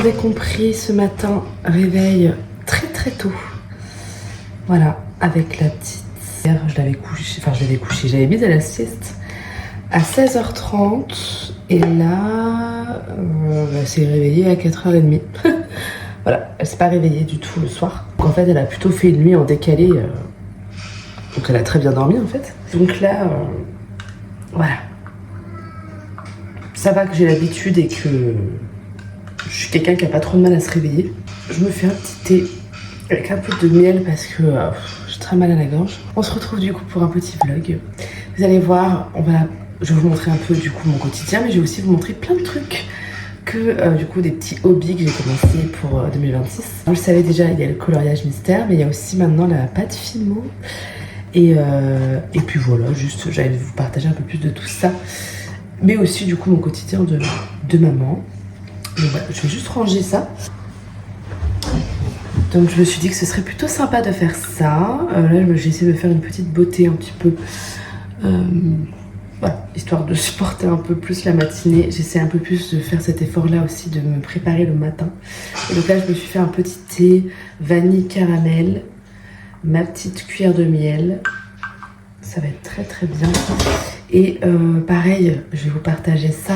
l'avez compris, ce matin, réveil très très tôt. Voilà, avec la petite. Je l'avais couchée, j'avais mis à la sieste à 16h30 et là, elle s'est réveillée à 4h30. Voilà, elle s'est pas réveillée du tout le soir. Donc en fait, elle a plutôt fait une nuit en décalé. Donc elle a très bien dormi en fait. Donc là, voilà. Ça va que j'ai l'habitude et que je suis quelqu'un qui a pas trop de mal à se réveiller. Je me fais un petit thé avec un peu de miel parce que j'ai très mal à la gorge. On se retrouve du coup pour un petit vlog. Vous allez voir, je vais vous montrer un peu du coup mon quotidien, mais je vais aussi vous montrer plein de trucs que du coup des petits hobbies que j'ai commencé pour 2026. Vous le savez déjà, il y a le coloriage mystère, mais il y a aussi maintenant la pâte Fimo. Et puis voilà, juste j'allais vous partager un peu plus de tout ça. Mais aussi du coup mon quotidien de maman. Donc voilà, je vais juste ranger ça. Donc je me suis dit que ce serait plutôt sympa de faire ça. Là j'ai essayé de faire une petite beauté un petit peu. Voilà, histoire de supporter un peu plus la matinée. J'essaie un peu plus de faire cet effort là aussi, de me préparer le matin. Et donc là je me suis fait un petit thé vanille caramel, ma petite cuillère de miel. Ça va être très très bien. Et pareil, je vais vous partager ça.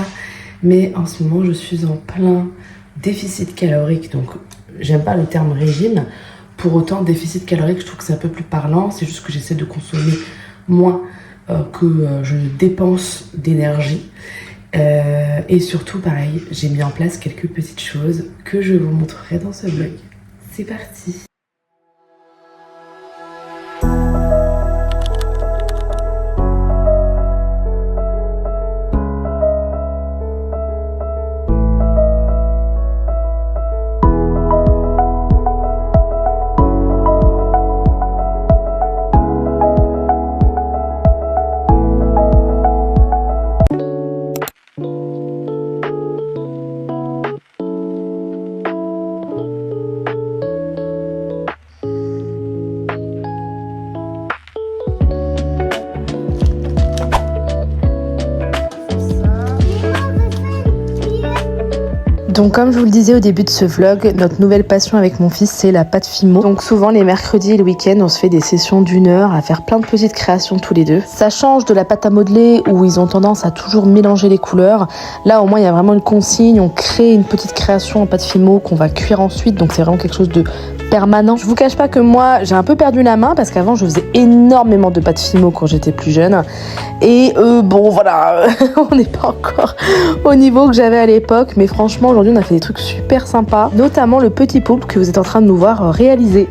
Mais en ce moment je suis en plein déficit calorique. Donc j'aime pas le terme régime. Pour autant, déficit calorique, je trouve que c'est un peu plus parlant. C'est juste que j'essaie de consommer moins que je dépense d'énergie. Et surtout, pareil, j'ai mis en place quelques petites choses que je vous montrerai dans ce vlog. C'est parti! Donc comme je vous le disais au début de ce vlog, notre nouvelle passion avec mon fils c'est la pâte Fimo. Donc souvent les mercredis et le week-end on se fait des sessions d'1 heure à faire plein de petites créations tous les deux. Ça change de la pâte à modeler où ils ont tendance à toujours mélanger les couleurs. Là au moins il y a vraiment une consigne, on crée une petite création en pâte Fimo qu'on va cuire ensuite, donc c'est vraiment quelque chose de permanent. Je vous cache pas que moi j'ai un peu perdu la main parce qu'avant je faisais énormément de pâte Fimo quand j'étais plus jeune. Et bon voilà, on n'est pas encore au niveau que j'avais à l'époque, mais franchement aujourd'hui on a fait des trucs super sympas, notamment le petit poulpe que vous êtes en train de nous voir réaliser.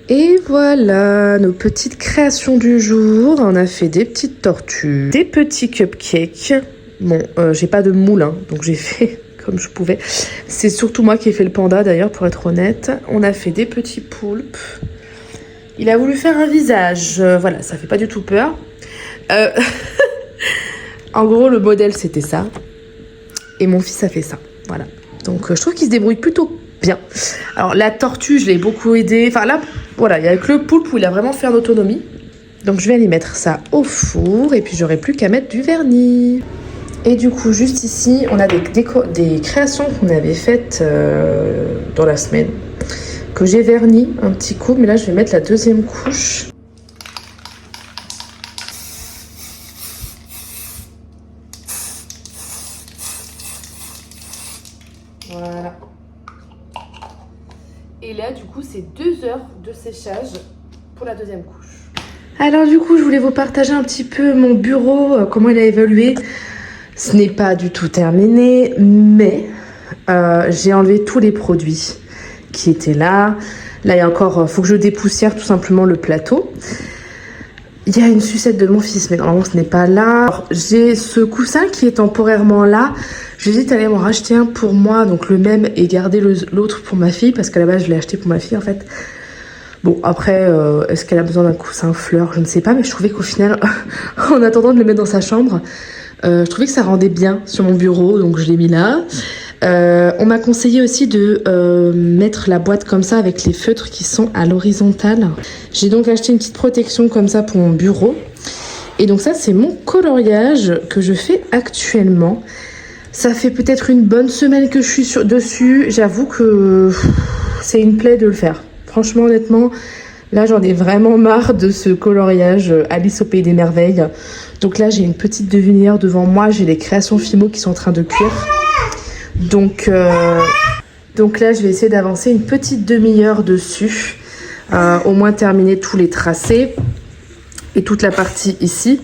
Et voilà nos petites créations du jour. On a fait des petites tortues, des petits cupcakes. Bon, j'ai pas de moule, hein, donc j'ai fait comme je pouvais. C'est surtout moi qui ai fait le panda d'ailleurs, pour être honnête. On a fait des petits poulpes. Il a voulu faire un visage. Voilà, ça fait pas du tout peur. En gros, le modèle, c'était ça. Et mon fils a fait ça. Voilà. Donc, je trouve qu'il se débrouille plutôt bien. Alors, la tortue, je l'ai beaucoup aidé. Enfin, là, voilà, il y a que le poulpe où il a vraiment fait en autonomie. Donc, je vais aller mettre ça au four. Et puis, j'aurai plus qu'à mettre du vernis. Et du coup, juste ici, on a des créations qu'on avait faites dans la semaine. Que j'ai verni un petit coup. Mais là, je vais mettre la deuxième couche. Voilà. Et là, du coup, c'est 2 heures de séchage pour la deuxième couche. Alors, du coup, je voulais vous partager un petit peu mon bureau, comment il a évolué. Ce n'est pas du tout terminé, mais j'ai enlevé tous les produits qui étaient là. Là, il y a encore, faut que je dépoussière tout simplement le plateau. Il y a une sucette de mon fils, mais normalement ce n'est pas là. J'ai ce coussin qui est temporairement là. J'hésite à aller m'en racheter un pour moi, donc le même, et garder l'autre pour ma fille, parce qu'à la base je l'ai acheté pour ma fille en fait. Bon, après, est-ce qu'elle a besoin d'un coussin fleur? Je ne sais pas, mais je trouvais qu'au final, en attendant de le mettre dans sa chambre, je trouvais que ça rendait bien sur mon bureau, donc je l'ai mis là. On m'a conseillé aussi de mettre la boîte comme ça avec les feutres qui sont à l'horizontale. J'ai donc acheté une petite protection comme ça pour mon bureau. Et donc ça, c'est mon coloriage que je fais actuellement. Ça fait peut-être une bonne semaine que je suis dessus. J'avoue que c'est une plaie de le faire. Franchement, honnêtement, là, j'en ai vraiment marre de ce coloriage Alice au Pays des Merveilles. Donc là, j'ai une petite devinure devant moi. J'ai les créations Fimo qui sont en train de cuire. Donc là, je vais essayer d'avancer une petite demi-heure dessus. Au moins terminer tous les tracés et toute la partie ici.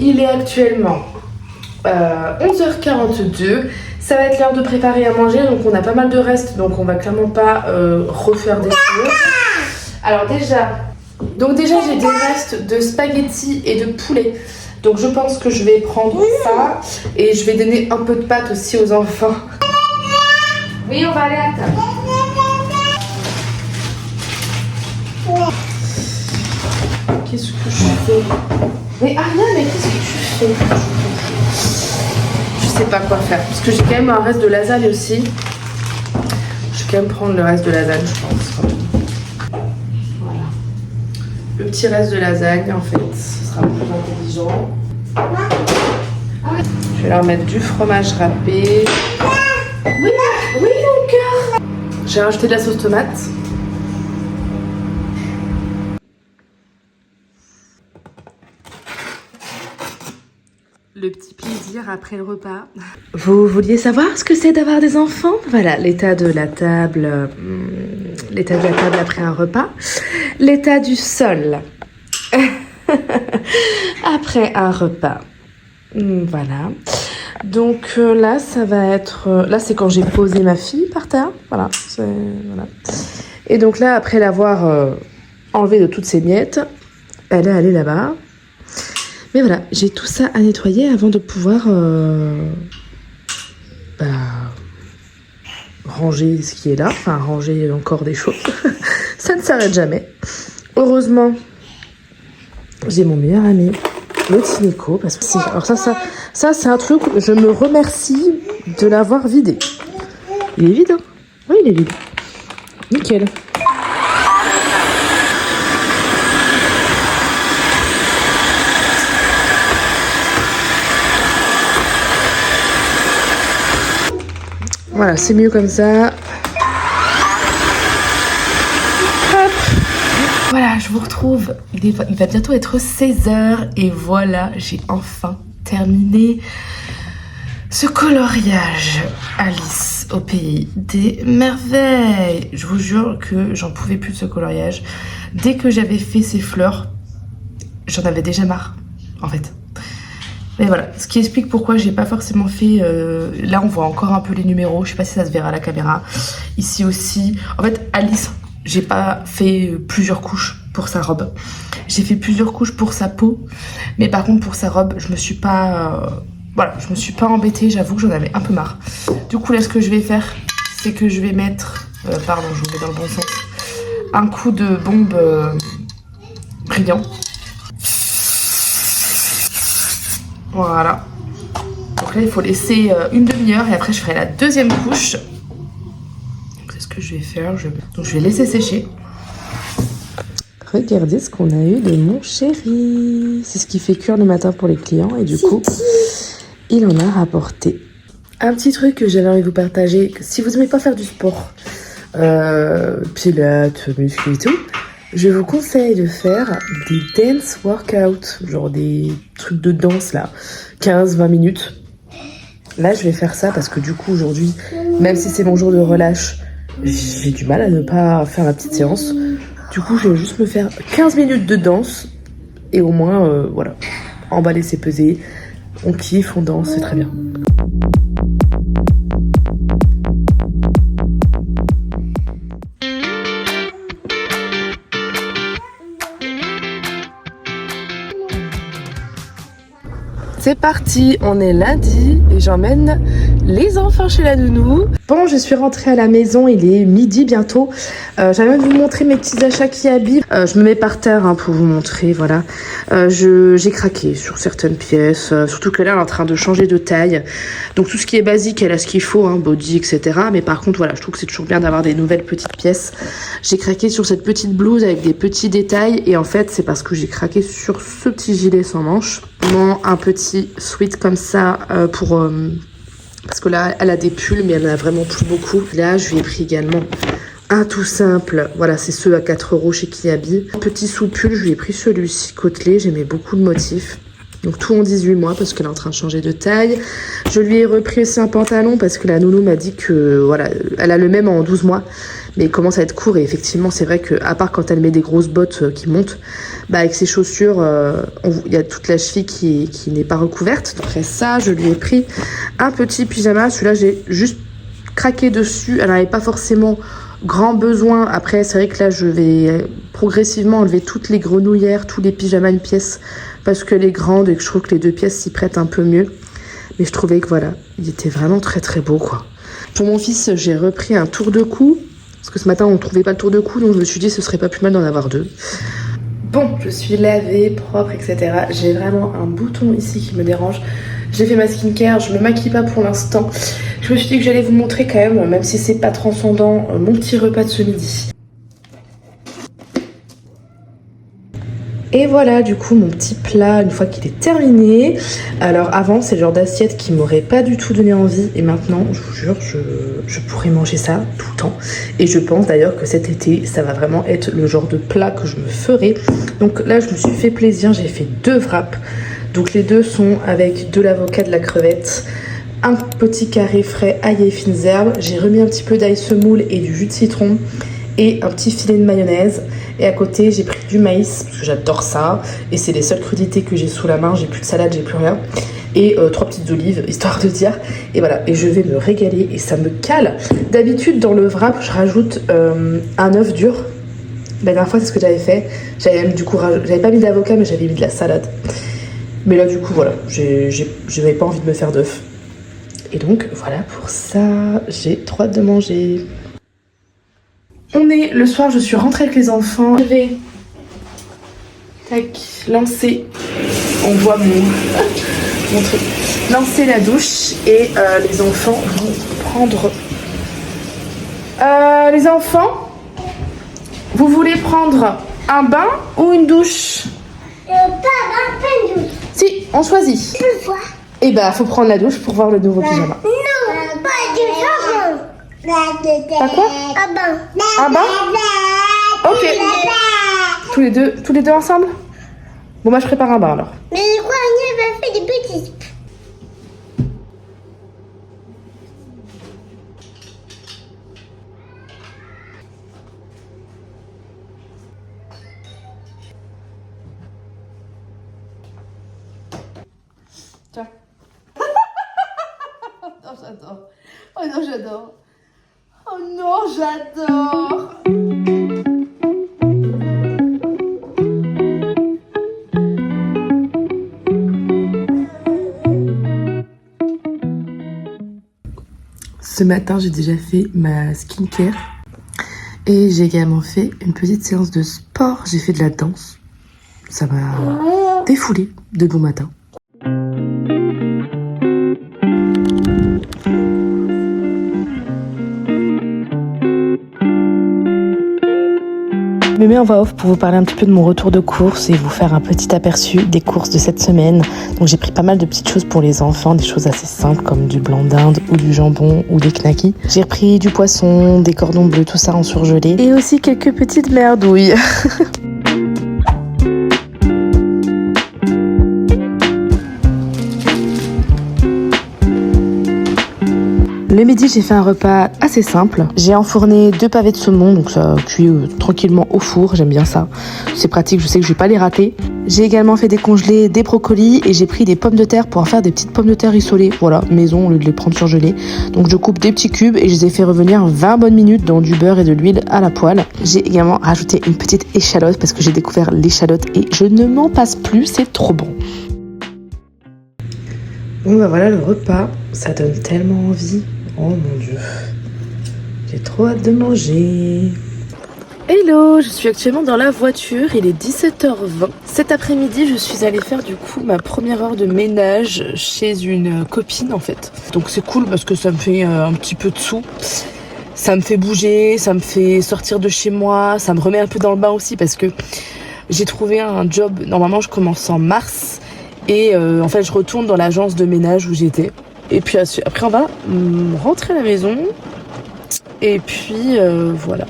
Il est actuellement 11h42. Ça va être l'heure de préparer à manger. Donc on a pas mal de restes. Donc on va clairement pas refaire des choses. Alors déjà j'ai des restes de spaghettis et de poulet. Donc je pense que je vais prendre ça. Et je vais donner un peu de pâtes aussi aux enfants. Oui, on va aller à table. Qu'est-ce que je fais? Mais Ariane, mais qu'est-ce que tu fais? Je sais pas quoi faire. Parce que j'ai quand même un reste de lasagne aussi. Je vais quand même prendre le reste de lasagne, je pense. Voilà. Le petit reste de lasagne, en fait, ce sera plus intelligent. Je vais leur mettre du fromage râpé. Oui, oui, mon cœur. J'ai rajouté de la sauce tomate. Le petit plaisir après le repas. Vous vouliez savoir ce que c'est d'avoir des enfants? Voilà, l'état de la table, après un repas. L'état du sol après un repas. Voilà. Donc là, ça va être... là, c'est quand j'ai posé ma fille par terre. Voilà, voilà. Et donc là, après l'avoir enlevée de toutes ses miettes, elle est allée là-bas. Mais voilà, j'ai tout ça à nettoyer avant de pouvoir ranger ce qui est là. Enfin, ranger encore des choses. Ça ne s'arrête jamais. Heureusement, j'ai mon meilleur ami, le petit Nico. Parce que alors ça c'est un truc, je me remercie de l'avoir vidé. Il est vide, hein? Oui, il est vide. Nickel. Voilà, c'est mieux comme ça. Hop. Voilà, je vous retrouve. Il va bientôt être 16h. Et voilà, j'ai enfin terminé ce coloriage Alice au Pays des Merveilles. Je vous jure que j'en pouvais plus de ce coloriage. Dès que j'avais fait ces fleurs, j'en avais déjà marre, en fait. Mais voilà, ce qui explique pourquoi j'ai pas forcément fait... là, on voit encore un peu les numéros. Je sais pas si ça se verra à la caméra. Ici aussi. En fait, Alice, j'ai pas fait plusieurs couches pour sa robe. J'ai fait plusieurs couches pour sa peau. Mais par contre, pour sa robe, je me suis pas... voilà, je me suis pas embêtée. J'avoue que j'en avais un peu marre. Du coup, là, ce que je vais faire, c'est que je vais mettre... pardon, je vous mets dans le bon sens. Un coup de bombe brillant. Voilà. Donc là, il faut laisser une demi-heure et après, je ferai la deuxième couche. C'est ce que je vais faire. Donc, je vais laisser sécher. Regardez ce qu'on a eu de mon chéri. C'est ce qui fait cuire le matin pour les clients. Et du coup, il en a rapporté. Un petit truc que j'avais envie de vous partager. Si vous n'aimez pas faire du sport, pilates, muscu et tout, je vous conseille de faire des dance workouts, genre des trucs de danse là, 15-20 minutes. Là, je vais faire ça parce que du coup, aujourd'hui, même si c'est mon jour de relâche, j'ai du mal à ne pas faire ma petite séance. Du coup, je vais juste me faire 15 minutes de danse et au moins, voilà, emballer ses pesées, On kiffe, on danse, c'est très bien. C'est parti, on est lundi et j'emmène les enfants chez la nounou. Bon, je suis rentrée à la maison, il est midi bientôt. J'avais envie de vous montrer mes petits achats Kiabi. Je me mets par terre pour vous montrer, voilà. J'ai craqué sur certaines pièces, surtout que là, elle est en train de changer de taille. Donc tout ce qui est basique, elle a ce qu'il faut, body, etc. Mais par contre, voilà, je trouve que c'est toujours bien d'avoir des nouvelles petites pièces. J'ai craqué sur cette petite blouse avec des petits détails. Et en fait, c'est parce que j'ai craqué sur ce petit gilet sans manches. Non, un petit sweat comme ça parce que là elle a des pulls mais elle en a vraiment plus beaucoup. Là je lui ai pris également un tout simple, voilà, c'est ceux à 4 € chez Kiabi. Un petit sous-pull, je lui ai pris celui-ci côtelé, j'aimais beaucoup le motif. Donc tout en 18 mois parce qu'elle est en train de changer de taille. Je lui ai repris aussi un pantalon parce que la nounou m'a dit que voilà, elle a le même en 12 mois. Mais il commence à être court et effectivement c'est vrai qu'à part quand elle met des grosses bottes qui montent, avec ses chaussures, il y a toute la cheville qui n'est pas recouverte. Après ça, je lui ai pris un petit pyjama. Celui-là, j'ai juste craqué dessus. Elle n'avait pas forcément grand besoin. Après, c'est vrai que là, je vais progressivement enlever toutes les grenouillères, tous les pyjamas une pièce, parce que les grandes et que je trouve que les 2 pièces s'y prêtent un peu mieux. Mais je trouvais que voilà, il était vraiment très très beau, quoi. Pour mon fils, j'ai repris un tour de cou, parce que ce matin, on ne trouvait pas le tour de cou, donc je me suis dit ce serait pas plus mal d'en avoir 2. Bon, je suis lavée, propre, etc. J'ai vraiment un bouton ici qui me dérange. J'ai fait ma skincare, je me maquille pas pour l'instant. Je me suis dit que j'allais vous montrer quand même si c'est pas transcendant, mon petit repas de ce midi. Et voilà du coup mon petit plat une fois qu'il est terminé. Alors avant c'est le genre d'assiette qui m'aurait pas du tout donné envie et maintenant je vous jure je pourrais manger ça tout le temps. Et je pense d'ailleurs que cet été ça va vraiment être le genre de plat que je me ferai. Donc là je me suis fait plaisir, j'ai fait 2 wraps. Donc les 2 sont avec de l'avocat, de la crevette, un petit carré frais ail et fines herbes. J'ai remis un petit peu d'ail semoule et du jus de citron et un petit filet de mayonnaise. Et à côté, j'ai pris du maïs, parce que j'adore ça. Et c'est les seules crudités que j'ai sous la main. J'ai plus de salade, j'ai plus rien. Et 3 petites olives, histoire de dire. Et voilà, et je vais me régaler. Et ça me cale. D'habitude, dans le wrap, je rajoute un œuf dur. La dernière fois, c'est ce que j'avais fait. J'avais pas mis d'avocat, mais j'avais mis de la salade. Mais là, du coup, voilà, j'avais pas envie de me faire d'œuf. Et donc, voilà pour ça. J'ai trop hâte de manger. On est le soir, je suis rentrée avec les enfants. Je vais lancer, on voit mon truc, lancer la douche et les enfants vont prendre. Les enfants, vous voulez prendre un bain ou une douche? Pas une douche. Si, on choisit. Pourquoi? Et faut prendre la douche pour voir le nouveau pyjama. Non, pas de savon. Pas quoi? Un bain. Un bain? Ok. Tous les deux ensemble? Bon, moi je prépare un bain alors. Mais je crois qu'on va faire des petits. Tiens. Oh, j'adore. Oh non, j'adore. Oh non, j'adore. Ce matin, j'ai déjà fait ma skincare et j'ai également fait une petite séance de sport. J'ai fait de la danse. Ça m'a défoulé de bon matin. Je me mets en voix off pour vous parler un petit peu de mon retour de course et vous faire un petit aperçu des courses de cette semaine. Donc j'ai pris pas mal de petites choses pour les enfants, des choses assez simples comme du blanc d'Inde ou du jambon ou des knackis. J'ai repris du poisson, des cordons bleus, tout ça en surgelé et aussi quelques petites merdouilles. Le midi midi, j'ai fait un repas assez simple. J'ai enfourné 2 pavés de saumon, donc ça cuit tranquillement au four, j'aime bien ça. C'est pratique, je sais que je vais pas les rater. J'ai également fait décongeler des brocolis et j'ai pris des pommes de terre pour en faire des petites pommes de terre rissolées. Voilà, maison au lieu de les prendre surgelées. Donc je coupe des petits cubes et je les ai fait revenir 20 bonnes minutes dans du beurre et de l'huile à la poêle. J'ai également rajouté une petite échalote parce que j'ai découvert l'échalote et je ne m'en passe plus, c'est trop bon. Bon bah voilà le repas, ça donne tellement envie. Oh mon dieu, j'ai trop hâte de manger. Hello, je suis actuellement dans la voiture, il est 17h20. Cet après-midi, je suis allée faire du coup ma première heure de ménage chez une copine en fait. Donc c'est cool parce que ça me fait un petit peu de sous. Ça me fait bouger, ça me fait sortir de chez moi, ça me remet un peu dans le bain aussi parce que j'ai trouvé un job, normalement je commence en mars. Et en fait je retourne dans l'agence de ménage où j'étais. Et puis après on va rentrer à la maison. Et puis voilà.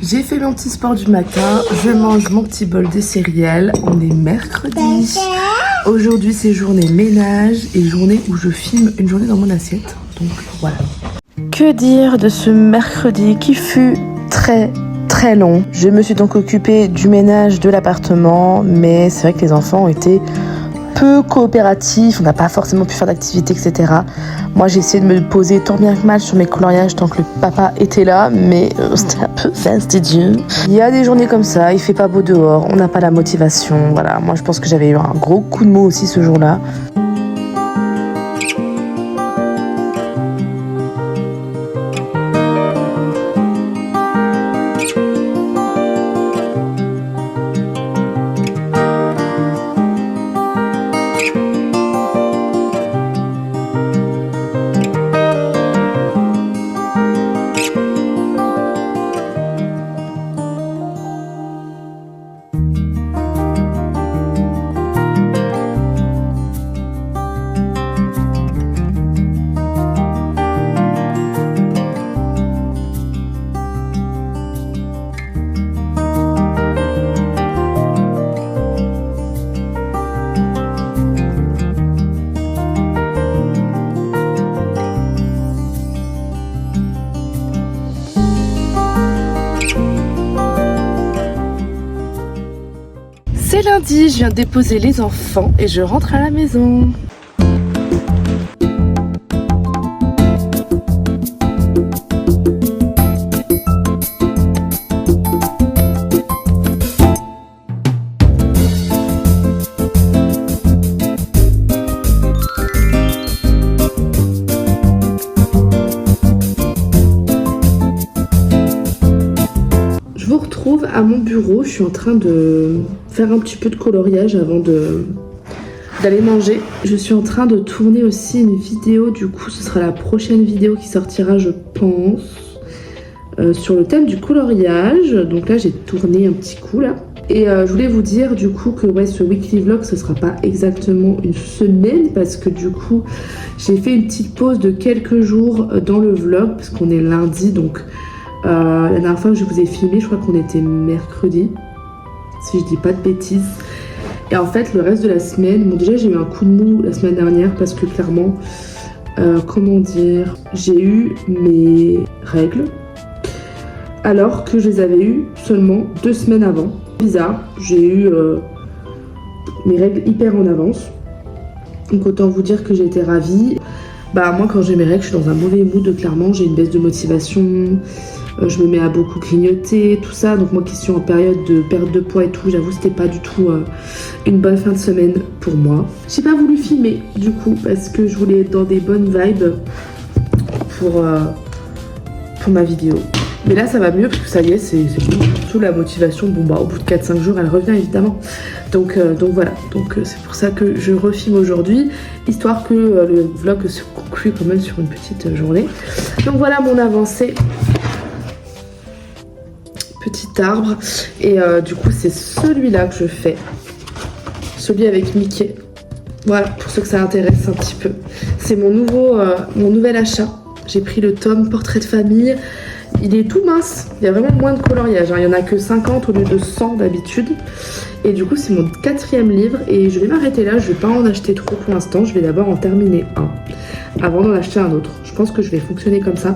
J'ai fait mon petit sport du matin, je mange mon petit bol de céréales, on est mercredi. Aujourd'hui c'est journée ménage et journée où je filme une journée dans mon assiette. Donc voilà. Que dire de ce mercredi qui fut très très long. Je me suis donc occupée du ménage de l'appartement, mais c'est vrai que les enfants ont été peu coopératifs, on n'a pas forcément pu faire d'activités, etc. Moi j'ai essayé de me poser tant bien que mal sur mes coloriages tant que le papa était là, mais c'était un peu fastidieux. Il y a des journées comme ça, il fait pas beau dehors, on n'a pas la motivation, voilà. Moi je pense que j'avais eu un gros coup de mou aussi ce jour-là. C'est lundi, je viens de déposer les enfants et je rentre à la maison. Je vous retrouve à mon bureau, je suis en train de faire un petit peu de coloriage avant d'aller manger. Je suis en train de tourner aussi une vidéo, du coup ce sera la prochaine vidéo qui sortira je pense, sur le thème du coloriage. Donc là j'ai tourné un petit coup là. Et je voulais vous dire du coup que ouais, ce weekly vlog ce sera pas exactement une semaine parce que du coup j'ai fait une petite pause de quelques jours dans le vlog parce qu'on est lundi donc la dernière fois que je vous ai filmé je crois qu'on était mercredi si je dis pas de bêtises. Et en fait le reste de la semaine, bon déjà j'ai eu un coup de mou la semaine dernière parce que clairement comment dire, j'ai eu mes règles alors que je les avais eues seulement 2 semaines avant. Bizarre, j'ai eu mes règles hyper en avance. Donc autant vous dire que j'étais ravie. Bah moi quand j'ai mes règles je suis dans un mauvais mood, clairement j'ai une baisse de motivation, je me mets à beaucoup grignoter, tout ça. Donc moi qui suis en période de perte de poids et tout, j'avoue c'était pas du tout une bonne fin de semaine pour moi. J'ai pas voulu filmer du coup parce que je voulais être dans des bonnes vibes pour ma vidéo. Mais là ça va mieux parce que ça y est, c'est bon. Surtout la motivation, bon bah au bout de 4-5 jours elle revient évidemment. Donc voilà, donc c'est pour ça que je refilme aujourd'hui, histoire que le vlog se conclue quand même sur une petite journée. Donc voilà mon avancée. Petit arbre. Et du coup c'est celui-là que je fais. Celui avec Mickey. Voilà, pour ceux que ça intéresse un petit peu. C'est mon nouvel achat. J'ai pris le tome Portrait de famille. il est tout mince. Il y a vraiment moins de coloriage. Hein. Il y en a que 50 au lieu de 100 d'habitude. Et du coup, c'est mon 4e livre. Et je vais m'arrêter là. Je vais pas en acheter trop pour l'instant. Je vais d'abord en terminer un avant d'en acheter un autre. Je pense que je vais fonctionner comme ça.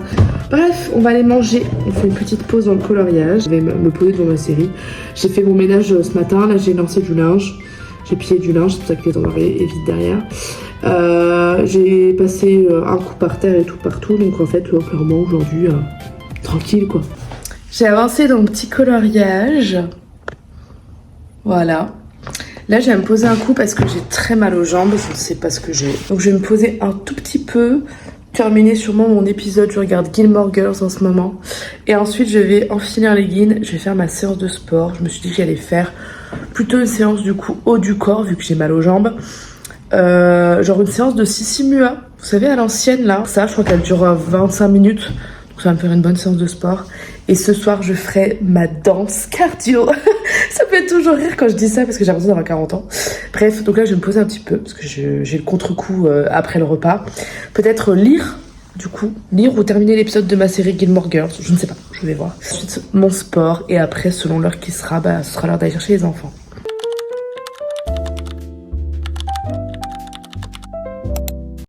Bref, on va aller manger. On fait une petite pause dans le coloriage. Je vais me poser devant ma série. J'ai fait mon ménage ce matin. Là, j'ai lancé du linge. J'ai plié du linge. C'est pour ça que les endroits est vide derrière. J'ai passé un coup par terre et tout partout. Donc en fait, clairement, aujourd'hui, tranquille quoi. J'ai avancé dans le petit coloriage. Voilà. Là, je vais me poser un coup parce que j'ai très mal aux jambes. Je ne sais pas ce que j'ai. Donc, je vais me poser un tout petit peu. Terminer sûrement mon épisode. Je regarde Gilmore Girls en ce moment. Et ensuite, je vais enfiler un legging. Je vais faire ma séance de sport. Je me suis dit que j'allais faire plutôt une séance du coup haut du corps vu que j'ai mal aux jambes. Genre une séance de Sissi-Mua. Vous savez, à l'ancienne là. Ça, je crois qu'elle dure 25 minutes. Donc, ça va me faire une bonne séance de sport. Et ce soir, je ferai ma danse cardio. Ça me fait toujours rire quand je dis ça parce que j'ai l'impression d'avoir 40 ans. Bref, donc là, je vais me poser un petit peu parce que j'ai le contre-coup après le repas. Peut-être lire, du coup. Lire ou terminer l'épisode de ma série Gilmore Girls. Je ne sais pas, je vais voir. Ensuite, mon sport. Et après, selon l'heure qui sera, ce sera l'heure d'aller chercher les enfants.